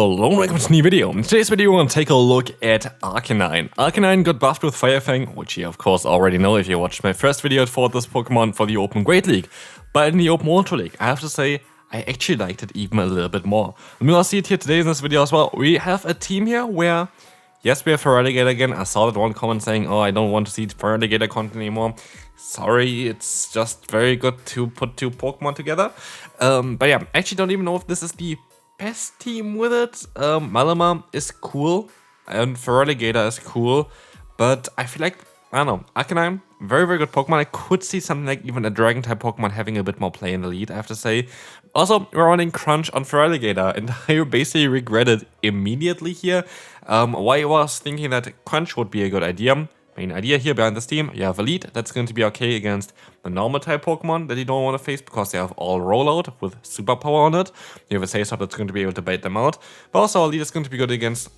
Hello and welcome to a new video. In today's video we're going to take a look at Arcanine. Arcanine got buffed with Fire Fang, which you of course already know if you watched my first video for this Pokemon for the Open Great League. But in the Open Ultra League, I have to say, I actually liked it even a little bit more. And we'll see it here today in this video as well. We have a team here where, yes, we have Feraligatr again. I saw that one comment saying, oh, I don't want to see Feraligatr content anymore. Sorry, it's just very good to put two Pokemon together. But yeah, I actually don't even know if this is the best team with it. Malama is cool and Feraligatr is cool, but I feel like, I don't know, Arcanine, very, very good Pokemon. I could see something like even a Dragon-type Pokemon having a bit more play in the lead, I have to say. Also, we're running Crunch on Feraligatr, and I basically regretted immediately here why I was thinking that Crunch would be a good idea. Main idea here behind this team, you have a lead that's going to be okay against the normal type Pokemon that you don't want to face because they have all rollout with superpower on it. You have a Saystop that's going to be able to bait them out. But also our lead is going to be good against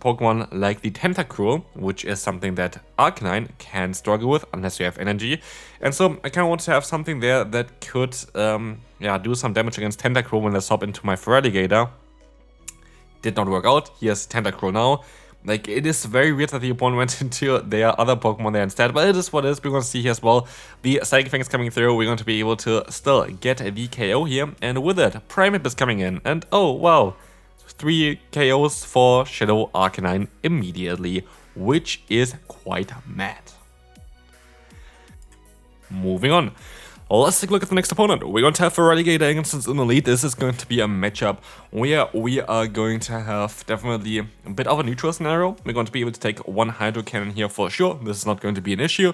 Pokemon like the Tentacruel, which is something that Arcanine can struggle with unless you have energy. And so I kind of want to have something there that could do some damage against Tentacruel when they swap into my Feraligatr. Did not work out. Here's Tentacruel now. Like, it is very weird that the opponent went into their other Pokemon there instead, but it is what it is. We're going to see here as well. The Psychic Fang is coming through. We're going to be able to still get the KO here, and with it, Primeape is coming in. And oh, wow, 3 KOs for Shadow Arcanine immediately, which is quite mad. Moving on. Let's take a look at the next opponent. We're going to have Feraligatr against us in the lead. This is going to be a matchup where we are going to have definitely a bit of a neutral scenario. We're going to be able to take one Hydro Cannon here for sure. This is not going to be an issue.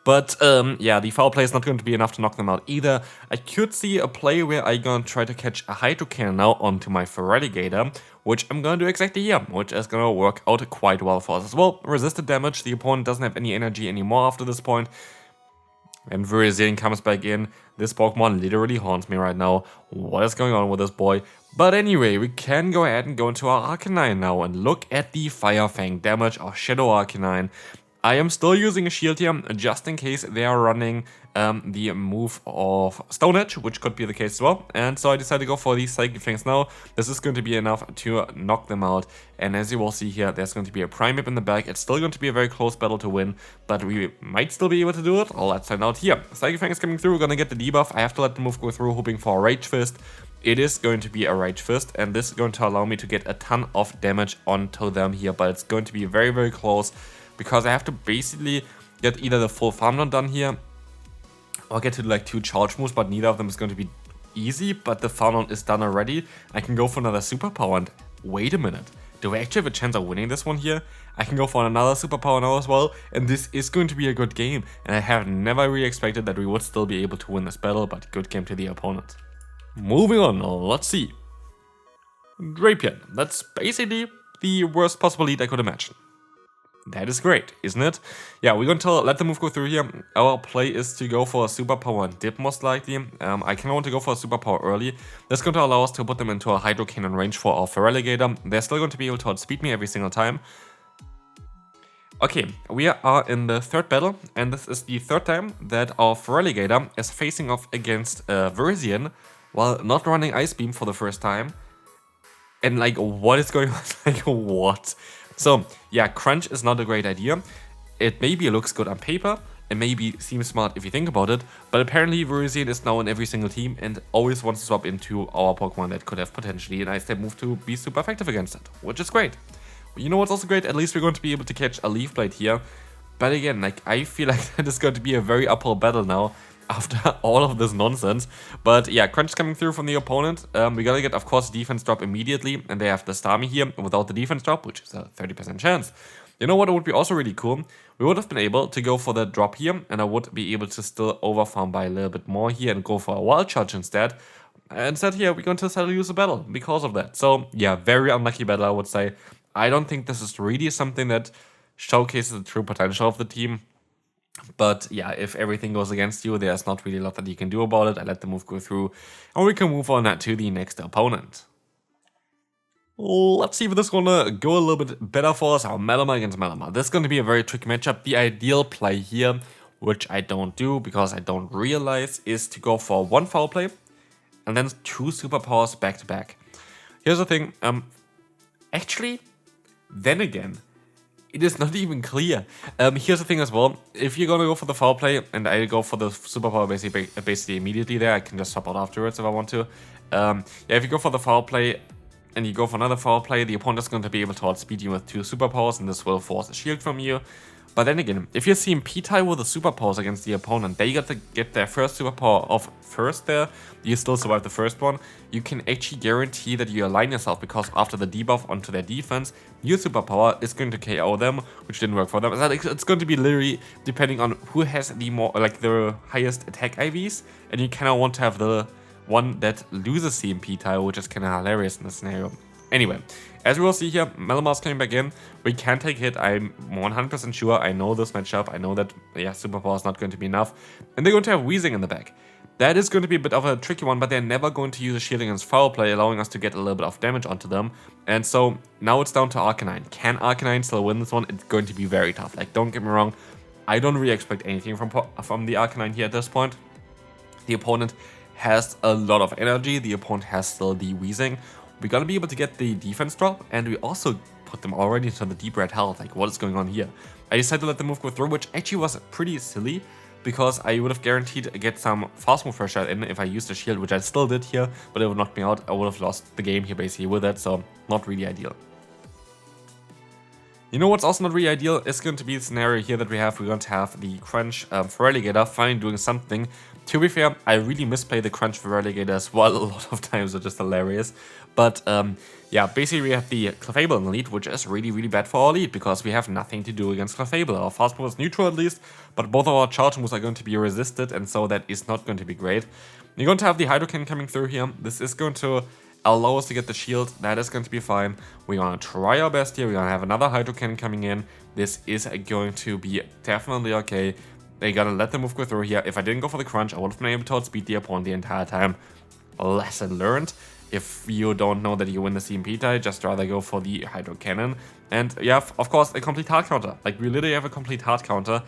But yeah, the foul play is not going to be enough to knock them out either. I could see a play where I'm going to try to catch a Hydro Cannon now onto my Feraligatr, which I'm going to do exactly here, which is going to work out quite well for us as well. Resisted damage. The opponent doesn't have any energy anymore after this point. And Broguiere comes back in. This Pokemon literally haunts me right now. What is going on with this boy? But anyway, we can go ahead and go into our Arcanine now and look at the Fire Fang damage of Shadow Arcanine. I am still using a shield here, just in case they are running the move of Stone Edge, which could be the case as well. And so I decided to go for these Psychic Fangs now. This is going to be enough to knock them out. And as you will see here, there's going to be a Primeape in the back. It's still going to be a very close battle to win, but we might still be able to do it. Let's find out here. Psychic Fang is coming through. We're going to get the debuff. I have to let the move go through, hoping for a Rage Fist. It is going to be a Rage Fist, and this is going to allow me to get a ton of damage onto them here, but it's going to be very, very close, because I have to basically get either the full farm run done here or get to like 2 charge moves, but neither of them is going to be easy. But the farm run is done already. I can go for another superpower, and wait a minute. Do I actually have a chance of winning this one here? I can go for another superpower now as well, and this is going to be a good game. And I have never really expected that we would still be able to win this battle, but good game to the opponent. Moving on, let's see. Drapion. That's basically the worst possible lead I could imagine. That is great, isn't it? Yeah, we're going to let the move go through here. Our play is to go for a superpower and dip, most likely. I kind of want to go for a superpower early. That's going to allow us to put them into a Hydro Cannon range for our Feraligatr. They're still going to be able to outspeed me every single time. Okay, we are in the 3rd battle, and this is the 3rd time that our Feraligatr is facing off against Broguiere while not running Ice Beam for the first time. And like, what is going on? Like, what? So, yeah, Crunch is not a great idea. It maybe looks good on paper, it maybe seems smart if you think about it, but apparently Broguiere is now in every single team and always wants to swap into our Pokemon that could have potentially an Ice-type move to be super effective against it, which is great. You know what's also great? At least we're going to be able to catch a Leaf Blade here. But again, like, I feel like that is going to be a very uphill battle now after all of this nonsense. But yeah, Crunch coming through from the opponent. We gotta get, of course, defense drop immediately, and they have the Starmie here without the defense drop, which is a 30% chance. You know what, it would be also really cool? We would have been able to go for the drop here, and I would be able to still overfarm by a little bit more here and go for a Wild Charge instead. Instead here, we're going to sadly lose a battle because of that. So yeah, very unlucky battle, I would say. I don't think this is really something that showcases the true potential of the team. But yeah, if everything goes against you, there's not really a lot that you can do about it. I let the move go through, and we can move on to the next opponent. Let's see if this is gonna go a little bit better for us. Our Malama against Malama. This is going to be a very tricky matchup. The ideal play here, which I don't do because I don't realize, is to go for 1 foul play and then 2 superpowers back to back. Here's the thing, Actually, then again, it is not even clear. Here's the thing as well. If you're gonna go for the foul play and I go for the superpower basically immediately there, I can just swap out afterwards if I want to. Yeah, if you go for the foul play and you go for another foul play, the opponent is going to be able to outspeed you with 2 superpowers, and this will force a shield from you. But then again, if you see him P-tie with the superpowers against the opponent, they got to get their first superpower off first there, you still survive the first one, you can actually guarantee that you align yourself, because after the debuff onto their defense, your superpower is going to KO them, which didn't work for them. It's going to be literally depending on who has the more, like the highest attack IVs, and you kind of want to have the one that loses the MP tile, which is kind of hilarious in this scenario. Anyway, as we will see here, Melamar's coming back in. We can take hit, I'm 100% sure. I know this matchup. I know that, yeah, superpower is not going to be enough. And they're going to have Weezing in the back. That is going to be a bit of a tricky one, but they're never going to use a shield against foul play, allowing us to get a little bit of damage onto them. And so now it's down to Arcanine. Can Arcanine still win this one? It's going to be very tough. Like, don't get me wrong, I don't really expect anything from the Arcanine here at this point. The opponent has a lot of energy. The opponent has still the Weezing. We're gonna be able to get the defense drop, and we also put them already into the deep red health. Like, what is going on here? I decided to let them move go through, which actually was pretty silly, because I would have guaranteed to get some fast move pressure in if I used a shield, which I still did here, but it would knock me out. I would have lost the game here basically with it, so not really ideal. You know what's also not really ideal? It's going to be the scenario here that we have. We're going to have the Crunch for Relegator finally doing something. To be fair, I really misplay the Crunch for Relegator as well a lot of times, which is hilarious. But yeah, basically we have the Clefable in the lead, which is really, really bad for our lead, because we have nothing to do against Clefable. Our fast move is neutral at least, but both of our charge moves are going to be resisted, and so that is not going to be great. You're going to have the Hydro Cannon coming through here. This is going to allow us to get the shield. That is going to be fine. We're going to try our best here. We're going to have another Hydro Cannon coming in. This is going to be definitely okay. They're going to let the move go through here. If I didn't go for the Crunch, I would have been able to outspeed the opponent the entire time. Lesson learned. If you don't know that you win the CMP tie, just rather go for the Hydro Cannon. And you have, of course, a complete hard counter. Like, we literally have a complete hard counter.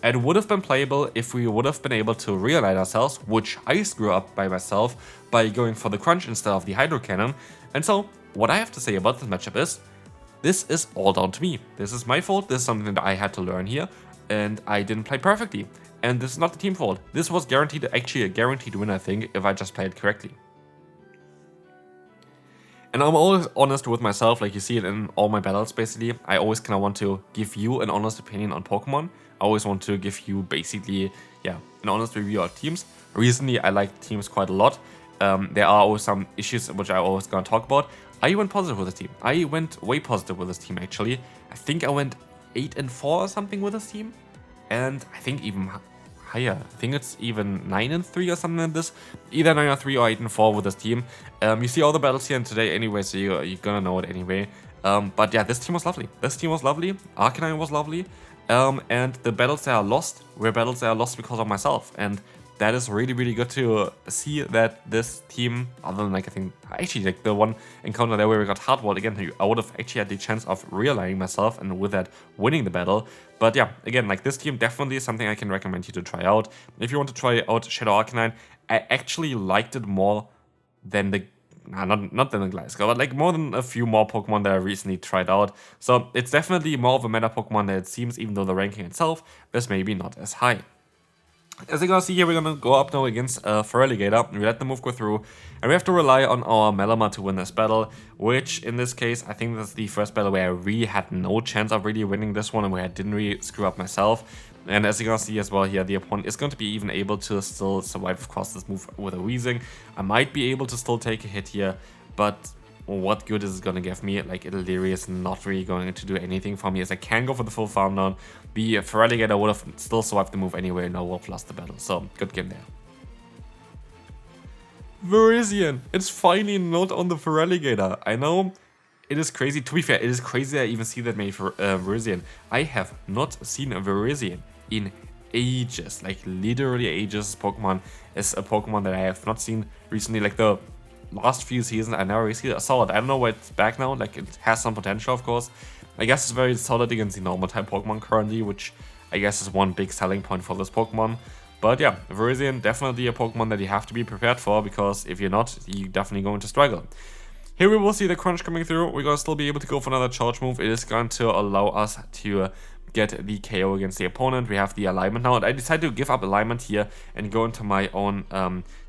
It would have been playable if we would have been able to realign ourselves, which I screw up by myself by going for the Crunch instead of the Hydro Cannon. And so, what I have to say about this matchup is, this is all down to me. This is my fault. This is something that I had to learn here, and I didn't play perfectly. And this is not the team fault. This was guaranteed, actually a guaranteed win, I think, if I just played correctly. And I'm always honest with myself, like you see it in all my battles basically. I always kind of want to give you an honest opinion on Pokemon. I always want to give you basically, yeah, an honest review of teams. Recently, I like teams quite a lot. There are always some issues which I always gonna talk about. I went positive with this team. I went way positive with this team actually. I think I went 8-4 or something with this team. And I think even higher. I think it's even 9-3 or something like this. Either 9-3 or 8-4 with this team. You see all the battles here today anyway, so you're gonna know it anyway. But yeah, this team was lovely. This team was lovely. Arcanine was lovely. And the battles that are lost were battles that are lost because of myself. And that is really, really good to see that this team, other than like, I think, actually like the one encounter there where we got hardwalled again, I would have actually had the chance of realigning myself and with that winning the battle. But yeah, again, like this team definitely is something I can recommend you to try out. If you want to try out Shadow Arcanine, I actually liked it more than the not than the Gliscor, but like more than a few more Pokemon that I recently tried out. So it's definitely more of a meta Pokemon than it seems, even though the ranking itself is maybe not as high. As you can see here, we're gonna go up now against Feraligatr. We let the move go through, and we have to rely on our Malamar to win this battle, which in this case, I think that's the first battle where I really had no chance of really winning this one and where I didn't really screw up myself. And as you can see as well here, the opponent is going to be even able to still survive, of course, this move with a Weezing. I might be able to still take a hit here, but what good is it going to give me? Like, it literally is not really going to do anything for me, as I can go for the full farm down. The Feraligatr would have still survived the move anyway, and I would have lost the battle. So, good game there. Virizion! It's finally not on the Feraligatr. I know it is crazy. To be fair, it is crazy that I even see that made for Virizion. I have not seen a Virizion in ages. Like, literally ages. Pokemon is a Pokemon that I have not seen recently. Like, the last few seasons, I never really saw it. I don't know why it's back now. Like, it has some potential, of course. I guess it's very solid against the normal type Pokemon currently, which I guess is one big selling point for this Pokemon. But yeah, Virizion, definitely a Pokemon that you have to be prepared for, because if you're not, you're definitely going to struggle. Here we will see the crunch coming through. We're gonna still be able to go for another charge move. It is going to allow us to get the KO against the opponent. We have the alignment now, and I decided to give up alignment here and go into my own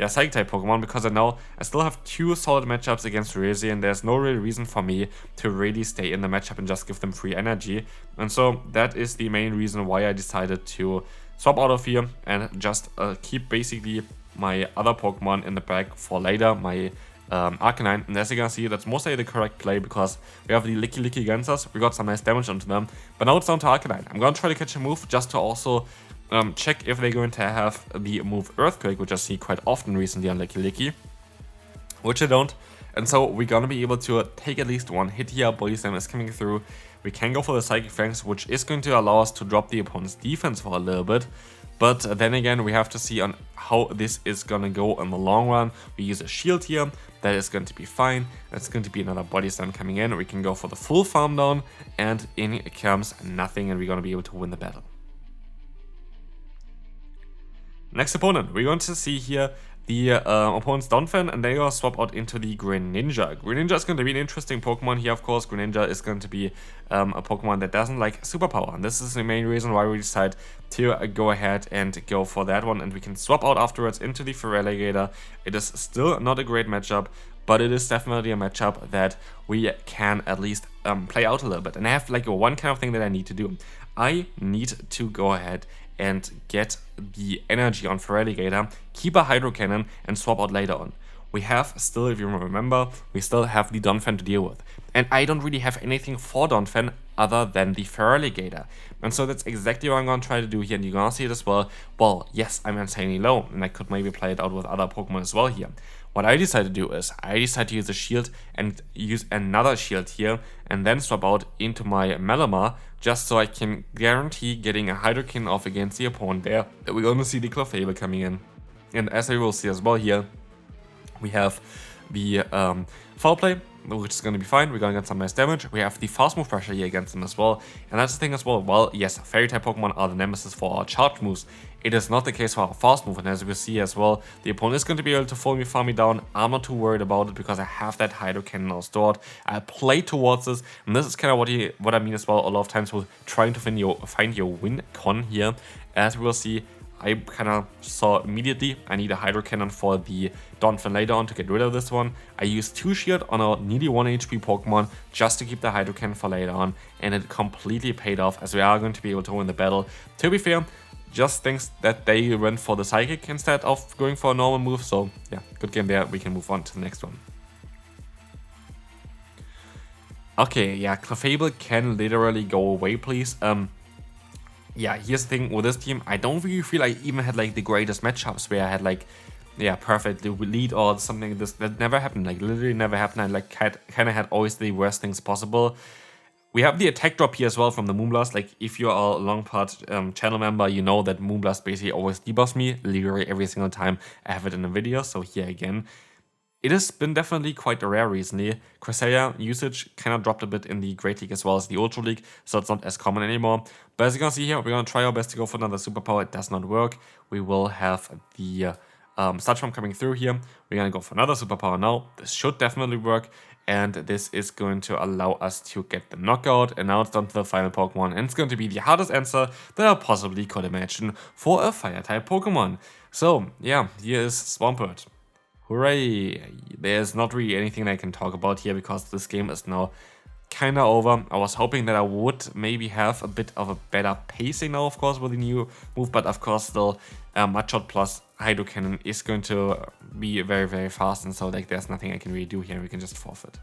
Psychic type Pokemon, because I know I still have 2 solid matchups against Rezi, and there's no real reason for me to really stay in the matchup and just give them free energy. And so that is the main reason why I decided to swap out of here and just keep basically my other Pokemon in the bag for later, my Arcanine. And as you can see, that's mostly the correct play, because we have the Licky against us. We got some nice damage onto them, but now it's down to Arcanine. I'm gonna try to catch a move just to also check if they're going to have the move Earthquake, which I see quite often recently on Licky, which I don't. And so we're gonna be able to take at least one hit here. Body Slam is coming through. We can go for the Psychic Fangs, which is going to allow us to drop the opponent's defense for a little bit. But then again, we have to see on how this is gonna go in the long run. We use a shield here. That is going to be fine. That's going to be another Body Slam coming in. We can go for the full farm down, and in comes nothing, and we're gonna be able to win the battle. Next opponent, we're going to see here the opponent's Donphan, and they are swap out into the Greninja. Greninja is going to be an interesting Pokemon here, of course. Greninja is going to be a Pokemon that doesn't like Superpower, and this is the main reason why we decide to go ahead and go for that one, and we can swap out afterwards into the Feraligatr. It is still not a great matchup, but it is definitely a matchup that we can at least play out a little bit. And I have like one kind of thing that I need to do. I need to go ahead and get the energy on Feraligatr, keep a Hydro Cannon, and swap out later on. We have still, if you remember, we still have the Donphan to deal with. And I don't really have anything for Donphan other than the Feraligatr. And so that's exactly what I'm going to try to do here, and you're going to see it as well. Well, yes, I'm insanely low, and I could maybe play it out with other Pokemon as well here. What I decided to do is, I decided to use a shield and use another shield here, and then swap out into my Malamar, just so I can guarantee getting a Hydrokin off against the opponent there. We're going to see the Clefable coming in. And as we will see as well here, we have the Foul Play, which is going to be fine. We're going to get some nice damage. We have the Fast Move Pressure here against them as well. And that's the thing as well. Well, yes, Fairy type Pokemon are the nemesis for our charge moves. It is not the case for our fast move, and as we see as well, the opponent is going to be able to farm me down. I'm not too worried about it because I have that Hydro Cannon now stored. I play towards this, and this is kind of what I mean as well a lot of times with trying to find your win con here. As we will see, I kind of saw immediately I need a Hydro Cannon for the Donphan later on to get rid of this one. I used 2 shield on a nearly 1 HP Pokemon just to keep the Hydro Cannon for later on, and it completely paid off as we are going to be able to win the battle. To be fair, just thinks that they went for the Psychic instead of going for a normal move, so yeah, good game there. We can move on to the next one. Okay, yeah, Clefable can literally go away, please. Yeah, here's the thing with this team, I don't really feel I even had like the greatest matchups where I had like, yeah, perfectly lead or something like this. That never happened, like literally never happened. I like kind of had always the worst things possible. We have the attack drop here as well from the Moonblast. Like, if you are a Longpart channel member, you know that Moonblast basically always debuffs me, literally every single time I have it in a video. So here again, it has been definitely quite rare recently. Cresselia usage kind of dropped a bit in the Great League as well as the Ultra League, so it's not as common anymore. But as you can see here, we're going to try our best to go for another Superpower. It does not work. We will have the Sludge Bomb coming through here. We're going to go for another Superpower now. This should definitely work. And this is going to allow us to get the knockout. And now it's down to the final Pokemon. And it's going to be the hardest answer that I possibly could imagine for a Fire-type Pokemon. So, yeah, here is Swampert. Hooray! There's not really anything I can talk about here because this game is now kind of over. I was hoping that I would maybe have a bit of a better pacing now, of course, with the new move. But of course, still, Mudshot plus Hydro Cannon is going to be very, very fast. And so, like, there's nothing I can really do here. We can just forfeit.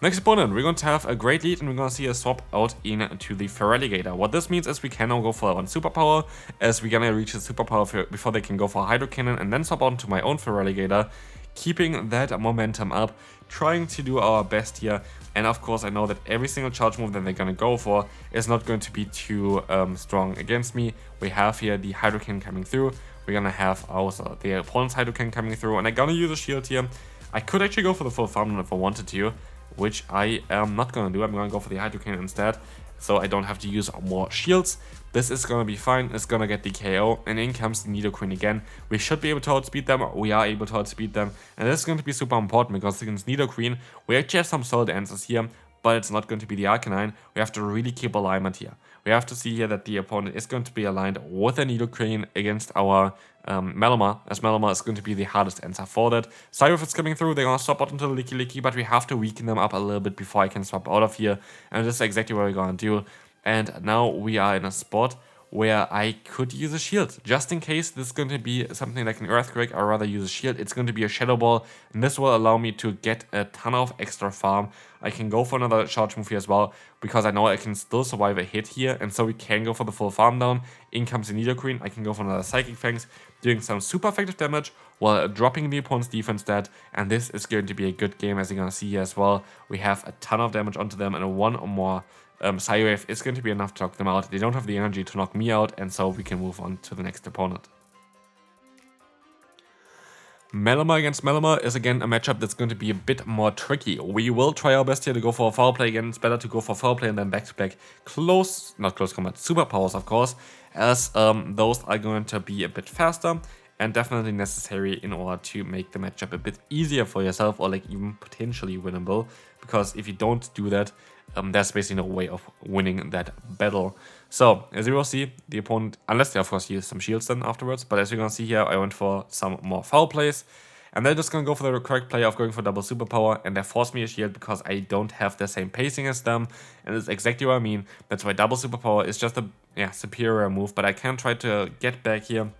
Next opponent, we're going to have a great lead and we're going to see a swap out into the Feraligatr. What this means is we can now go for one Superpower, as we're going to reach the Superpower before they can go for Hydro Cannon, and then swap out into my own Feraligatr, keeping that momentum up, trying to do our best here. And of course, I know that every single charge move that they're going to go for is not going to be too strong against me. We have here the Hydro Cannon coming through. We're going to have also the opponent's Hydro Cannon coming through, and I'm going to use a shield here. I could actually go for the full farm if I wanted to, which I am not going to do. I'm going to go for the Hydro Cannon instead. so I don't have to use more shields. This is gonna be fine, it's gonna get the KO, and in comes the Nidoqueen again. We should be able to outspeed them, we are able to outspeed them, and this is going to be super important because against Nidoqueen, we actually have some solid answers here, but it's not going to be the Arcanine. We have to really keep alignment here. We have to see here that the opponent is going to be aligned with a Nidoqueen against our Malamar, as Malamar is going to be the hardest answer for that. Cyberf is coming through, they're gonna swap out into the Licky, but we have to weaken them up a little bit before I can swap out of here, and this is exactly what we're gonna do. And now we are in a spot where I could use a shield. Just in case this is going to be something like an Earthquake, I'd rather use a shield. It's going to be a Shadow Ball, and this will allow me to get a ton of extra farm. I can go for another charge move here as well, because I know I can still survive a hit here, and so we can go for the full farm down. In comes the Nidoqueen, I can go for another Psychic Fangs, doing some super effective damage, while dropping the opponent's defense stat, and this is going to be a good game, as you're going to see here as well. We have a ton of damage onto them, and one or more Psywave is going to be enough to knock them out. They don't have the energy to knock me out, and so we can move on to the next opponent. Malamar against Malamar is again a matchup that's going to be a bit more tricky. We will try our best here to go for a foul play again. It's better to go for foul play and then back-to-back not close combat, superpowers of course, as those are going to be a bit faster and definitely necessary in order to make the matchup a bit easier for yourself, or like even potentially winnable, because if you don't do that, there's basically no way of winning that battle. So, as you will see, the opponent, unless they of course use some shields then afterwards, but as you're gonna see here, I went for some more foul plays, and they're just gonna go for the correct play of going for double superpower, and they force me a shield because I don't have the same pacing as them, and it's exactly what I mean. That's why double superpower is just a superior move, but I can try to get back here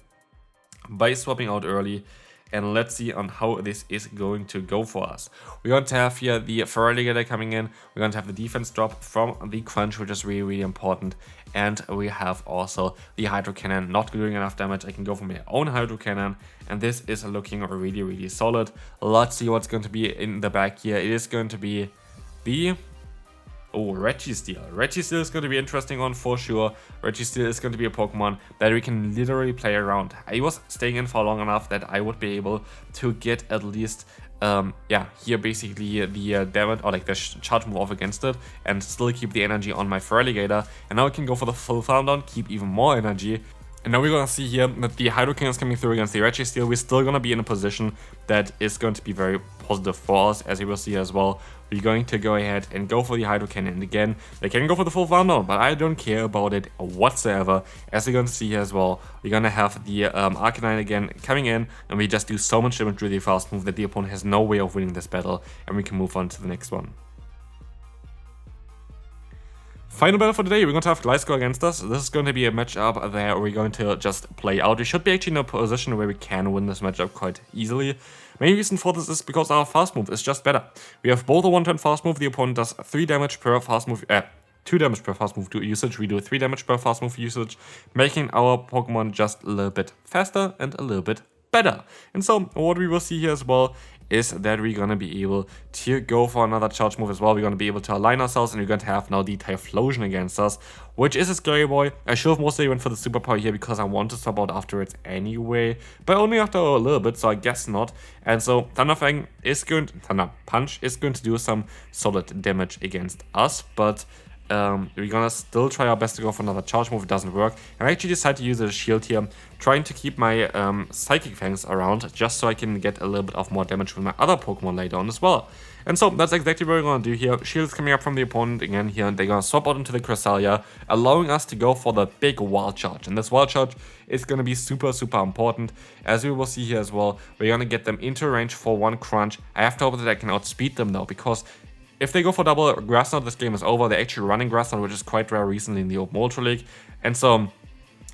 by swapping out early. And let's see on how this is going to go for us. We're going to have here the Feraligatr coming in. We're going to have the defense drop from the Crunch, which is really, really important. And we have also the Hydro Cannon not doing enough damage. I can go for my own Hydro Cannon. And this is looking really, really solid. Let's see what's going to be in the back here. It is going to be the... Registeel. Registeel is going to be an interesting one for sure. Registeel is going to be a Pokemon that we can literally play around. I was staying in for long enough that I would be able to get at least, here basically the damage, or like the charge move off against it, and still keep the energy on my Feraligatr. And now I can go for the full farm down, keep even more energy. And now we're gonna see here that the Hydro King is coming through against the Registeel. We're still gonna be in a position that is going to be very positive for us, as you will see as well. We're going to go ahead and go for the Hydro Cannon. And again, they can go for the full farm down, but I don't care about it whatsoever. As you're going to see here as well, we're gonna have the Arcanine again coming in, and we just do so much damage with the fast move that the opponent has no way of winning this battle, and we can move on to the next one. Final battle for today, we're going to have Gliscor against us. This is going to be a matchup that we're going to just play out. We should be actually in a position where we can win this matchup quite easily. Main reason for this is because our fast move is just better. We have both a 1-turn fast move. The opponent does 3 damage per fast move, 2 damage per fast move usage. We do 3 damage per fast move usage, making our Pokemon just a little bit faster and a little bit better. And so what we will see here as well is that we're gonna be able to go for another charge move as well. We're gonna be able to align ourselves, and we're going to have now the Typhlosion against us, which is a scary boy. I should have mostly went for the superpower here because I want to swap out afterwards anyway, but only after a little bit, so I guess not. And so Thunder Punch is going to do some solid damage against us, but we're gonna still try our best to go for another charge move. It doesn't work, and I actually decide to use a shield here, trying to keep my Psychic Fangs around just so I can get a little bit of more damage with my other Pokemon later on as well. And so that's exactly what we're gonna do here. Shield is coming up from the opponent again here, and they're gonna swap out into the Cresselia, allowing us to go for the big Wild Charge. And this Wild Charge is gonna be super, super important. As we will see here as well, we're gonna get them into range for 1 Crunch. I have to hope that I can outspeed them though, because if they go for double Grass Knot, this game is over. They're actually running Grass Knot, which is quite rare recently in the Open Ultra League. And so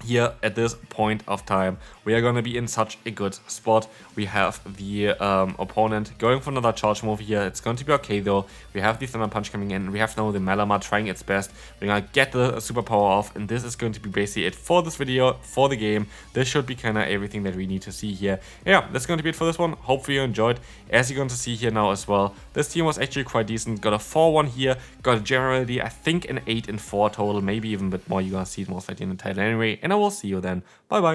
here at this point of time, we are going to be in such a good spot. We have the opponent going for another charge move here. It's going to be okay though. We have the Thunder Punch coming in. We have now the Malamar trying its best. We're going to get the superpower off, and this is going to be basically it for this video, for the game. This should be kind of everything that we need to see here. Yeah, that's going to be it for this one. Hopefully you enjoyed. As you're going to see here now as well, this team was actually quite decent. Got a 4-1 here. Got generally, I think, an 8-4 total, maybe even a bit more. You're going to see it most likely in the title anyway. And I will see you then. Bye bye.